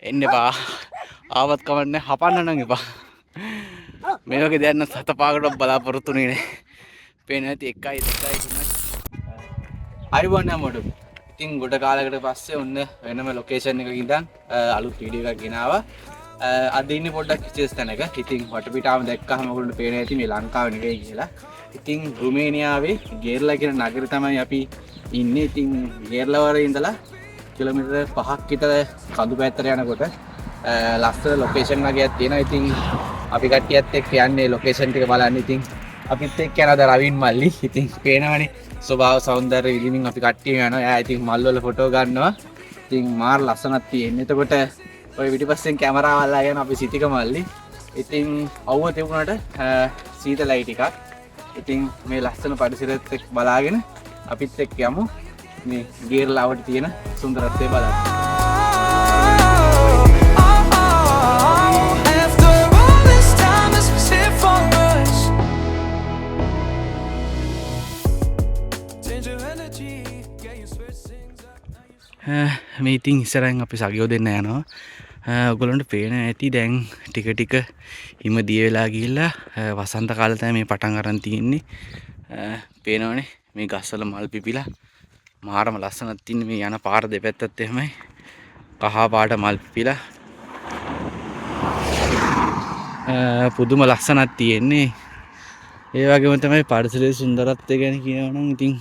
එන්න එපා. ආවත් කවන්නේ හපන්න නම් එපා. මේ වගේ දෙයක් නම් සත පාකට බලාපොරොත්තු වෙන්නේ නැහැ. පේන්නේ නැති 1යි 2යි 3යි. හරි වුණා මොඩු. ඉතින් ගොඩ කාලයකට පස්සේ ඔන්න වෙනම ලොකේෂන් එකක ඉඳන් අලුත් වීඩියෝ එකක් ගෙනාවා. අද ඉන්නේ පොඩ්ඩක් විශේෂ තැනක. ඉතින් වටපිටාවම දැක්කහම ඔයගොල්ලන්ට පේන්නේ ඇති මේ ලංකාවේ නෙවෙයි කියලා. ඉතින් රුමේනියාවේ ගේර්ලා කියන නගරේ තමයි අපි ඉන්නේ. ඉතින් ගේර්ලා වරේ ඉඳලා කිලෝමීටර් 5ක් විතර කඳු පැත්තට යනකොට ලස්සන ලොකේෂන් වගේක් තියෙනවා. ඉතින් අපි කට්ටියත් එක්ක යන්නේ ලොකේෂන් ටික බලන්න. ඉතින් අපිත් එක්ක යනද රවින් මල්ලි. ඉතින් පේනවනේ ස්වභාව සෞන්දර්ය විදිමින් අපි කට්ටියම යනවා. එයා ඉතින් මල් වල ෆොටෝ ගන්නවා. ඉතින් මාර ලස්සනක් තියෙන්නේ. එතකොට ඔය පිටිපස්සෙන් කැමරාවල් අරගෙන අපි සිටික මල්ලි. ඉතින් අවුව තිබුණාට සීතලයි ටිකක්. ඉතින් මේ ලස්සන පරිසරයත් එක්ක බලාගෙන අපිත් එක්ක යමු මේ ගේර්ලාවට තියෙන සුන්දරත්වය බලන්න. මේ ඉතින් ඉස්සරහින් අපි සගයෝ දෙන්න යනවා. ඔයගොල්ලන්ට පේන ඇති දැන් ටික ටික හිම දිය වෙලා ගිහිල්ලා වසන්ත කාලේ තමයි මේ පටන් අරන් තියෙන්නේ. පේනවනේ මේ ගස්වල මල් පිපිලා මාරම ලස්සනක් තින්නේ. මේ යන පාර දෙපැත්තත් එහෙමයි කහ පාට මල් පිපිලා පුදුම ලස්සනක් තියෙන්නේ. ඒ වගේම තමයි පරිසරයේ සුන්දරත්වය ගැන කියනවා නම් ඉතින්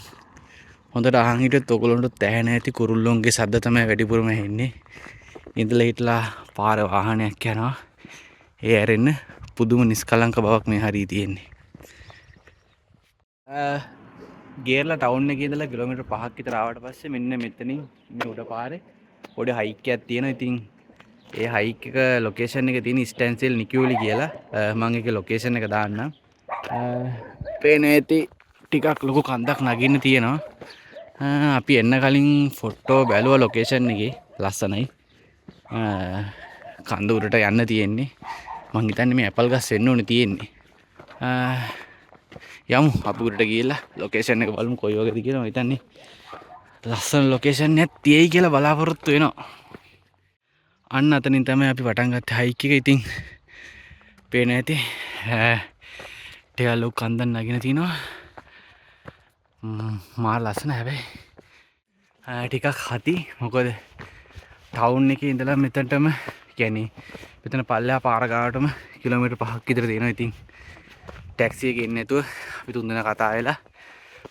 හොඳට අහන් හිටියොත් ඔයගොල්ලන්ට ඇහෙන ඇති කුරුල්ලොන්ගේ ශබ්ද තමයි වැඩිපුරම ඇහෙන්නේ. ඉඳලා හිටලා පාර වාහනයක් යනවා. ඒ ඇරෙන්න පුදුම නිස්කලංක බවක් මේ හරිය තියෙන්නේ. ගේර්ලා ටවුන් එකේ ඉඳලා කිලෝමීටර් 5ක් විතර ආවට පස්සේ මෙන්න මෙතනින් මේ උඩ පාරේ පොඩි හයික් එකක් තියෙනවා. ඉතින් ඒ හයික් එක ලොකේෂන් එක තියෙන ස්ටැන්සිල් නිකියුලි කියලා. මම ඒකේ ලොකේෂන් එක දාන්නම්. පේන්නේ ඇති ටිකක් ලොකු කන්දක් නගින්න තියෙනවා. අපි එන්න කලින් ෆොටෝ බැලුවා ලොකේෂන් එකේ ලස්සනයි. කන්ද උඩට යන්න තියෙන්නේ. මං හිතන්නේ මේ ඇපල් ගස් වෙන්න ඕනේ තියෙන්නේ. යමු අපි උඩට ගිහලා ලොකේෂන් එක බලමු කොයි වගේද කියලා. මම හිතන්නේ ලස්සන ලොකේෂන් එකක් තියෙයි කියලා බලාපොරොත්තු වෙනවා. අන්න අතනින් තමයි අපි පටන් ගත්තේ හයික් එක. ඉතින් පේන ඇති ටිකක් ලොකු කන්දක් නගින තිනවා. මාර ලස්සන හැබැයි ටිකක් හති. මොකද ටවුන් එකේ ඉඳලා මෙතනටම කියන්නේ මෙතන පල්ලෙහා පාර ගානටම කිලෝමීටර් 5ක් විතර තියෙනවා. ඉතින් ටැක්සි එකේ ඉන්නේ නැතුව අපි තුන් දෙනා කතා වෙලා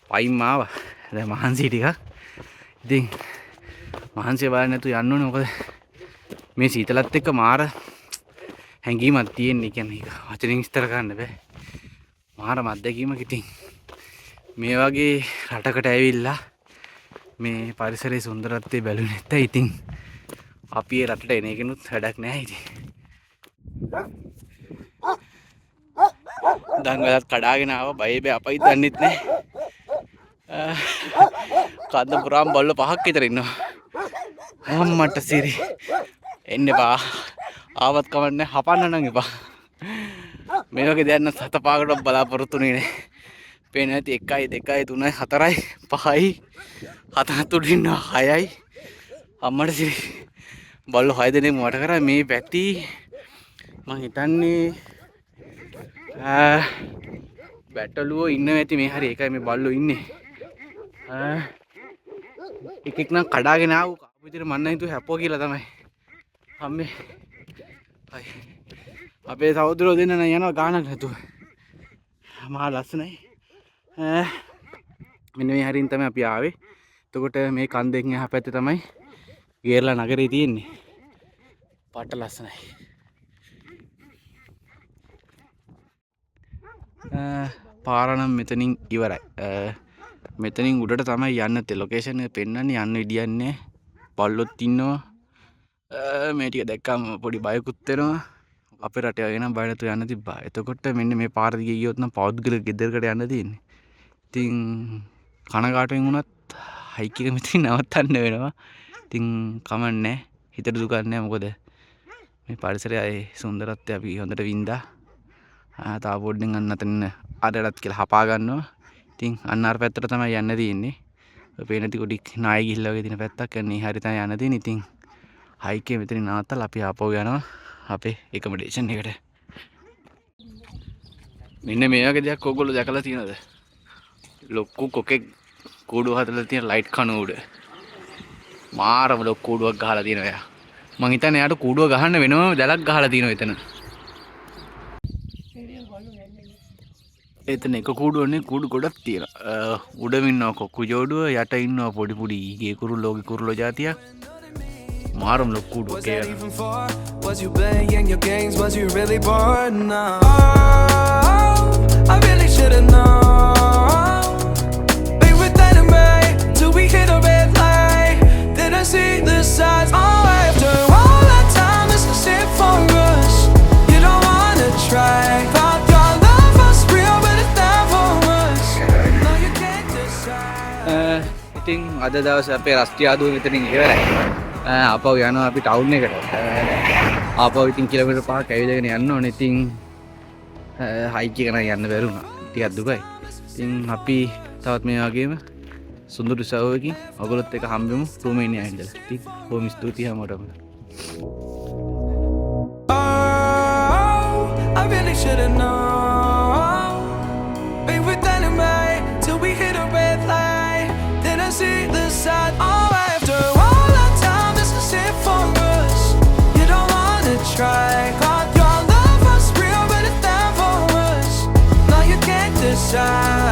පයින් ආවා. දැන් මහන්සි ටිකක්. ඉතින් මහන්සිය බලන්න නැතුව යන්න ඕනේ. මොකද මේ සීතලත් එක්ක මාර හැංගීමක් තියෙන්නේ. කියන්නේ ඒක වචනෙන් විස්තර කරන්න බෑ. මාර මත්දැකීමක්. ඉතින් මේ වගේ රටකට ඇවිල්ලා මේ පරිසරයේ සුන්දරත්වය බැලුවේ නැත්නම් ඉතින් අපි ඒ රටට එන එකනොත් වැඩක් නැහැ. ඉතින් දඟලත් කඩාගෙන ආව බය බෑ අපයි දන්නෙත් නැහැ. කන්ද පුරාම බල්ල 5ක් විතර ඉන්නවා. අම්මට සිරි එන්න එපා. ආවත් කවන්නේ හපන්න නම් එපා. මේ වගේ දෙයක් නම් සත පාකට බලාපොරොත්තු වෙන්නේ නැහැ. පේන්නේ නැති 1යි 2යි 3යි 4යි 5යි 7 තුඩින් 6යි අම්මට සිරි බල්ලෝ 6 දෙනෙක් මට කරා මේ පැටි මං හිතන්නේ බැටළුවෝ ඉන්නවා ඇති මේ හරි. ඒකයි මේ බල්ලෝ ඉන්නේ. එකෙක් නම් කඩාගෙන ආව කාපු විදිහට මන්න හිතුව හැපෝ කියලා තමයි. අම්මේ අපේ සහෝදරයෝ දෙන්න නම් යනවා ගානක් නැතුව. මහා ලස්සනයි. මෙන්න මේ හරින් තමයි අපි ආවේ. එතකොට මේ කන්දෙන් එහා පැත්තේ තමයි ගේර්ලා නගරේ තියෙන්නේ. පාට ලස්සනයි. පාර නම් මෙතනින් ඉවරයි. මෙතනින් උඩට තමයි යන්න තේ ලොකේෂන් එක පෙන්වන්නේ. යන්න විදියක් නැහැ. බල්ලොත් ඉන්නවා. මේ ටික දැක්කම පොඩි බයකුත් වෙනවා. අපේ රටේ වගේ නම් බය නැතුව යන්න තිබ්බා. එතකොට මෙන්න මේ පාර දිගේ ගියොත් නම් පෞද්ගලික ගෙදරකට යන්න තියෙන්නේ. ඉතින් කනගාටුවෙන් වුණත් හයික් එක මෙතන නවත්තන්න වෙනවා. ඉතින් කමන්නේ. හිතට දුකක් නැහැ. මොකද මේ පරිසරයේ සුන්දරත්වය අපි හොඳට වින්දා. තාම පොඩ්ඩෙන් අන්න අතන අරලත් කියලා හපා ගන්නවා. ඉතින් අන්න අර පැත්තට තමයි යන්න තියෙන්නේ. ඔය පේන ටි කොඩි නායි ගිහිල්ලා වගේ දින පැත්තක්. අන්න ඒ හරිය තමයි යන්න තියෙන්නේ. ඉතින් හයික් එක මෙතනින් නවත්තලා අපි ආපහු යනවා අපේ එකමඩේෂන් එකට. මෙන්න මේ වගේ දෙයක් ඔයගොල්ලෝ දැකලා තියෙනවද? ලොකු කොකෙක් කූඩුව හදලා තියෙන ලයිට් කණු උඩ. මාරම ලොකු කූඩුවක් ගහලා තියෙනවා එයා. මං හිතන්නේ එයාට කූඩුව ගහන්න වෙනම දැලක් ගහලා තියෙනවා එතන. එතන එක කූඩුවනේ කූඩු ගොඩක් තියෙනවා. උඩම ඉන්නවා කොක්කු ජෝඩුව, යට ඉන්නවා පොඩි පොඩි ගේ කුරුල්ලෝගේ කුරුල්ලෝ జాතියක්. මාරම ලොකු කූඩුවක් ඒක. Was you playing your games? Was you really bored? No. I really should've known. They were telling me till we hit a red light. Then I see the signs. Oh, after all that time, this is it for us. You don't wanna try. Thought your love was real, but it's never was. No, you can't decide. ඉතින් අද දවසේ අපේ රස්තිය ආදුව මෙතනින් ඉවරයි. ආපහු යනවා අපි town එකට. ආපහු ඉතින් කිලෝමීටර් 5ක් ඇවිදගෙන යන්න ඕනේ. ඉතින් හයික් එක නම් යන්න බැරි වුණා. ටිකක් දුකයි. ඉතින් අපි තවත් මේ වගේම සුන්දර සවයකින් ඔයගොල්ලොත් එක්ක හම්බෙමු රෝමේනියාවේ ඉඳලා. ඉතින් බොහොම ස්තුතියි හැමෝටම. I really should've known. They were telling me till we hit a red light. Then I see the sign. Oh, after all that time, this is it for us. You don't wanna try. Thought your love was real, but it never was. Now you can't decide.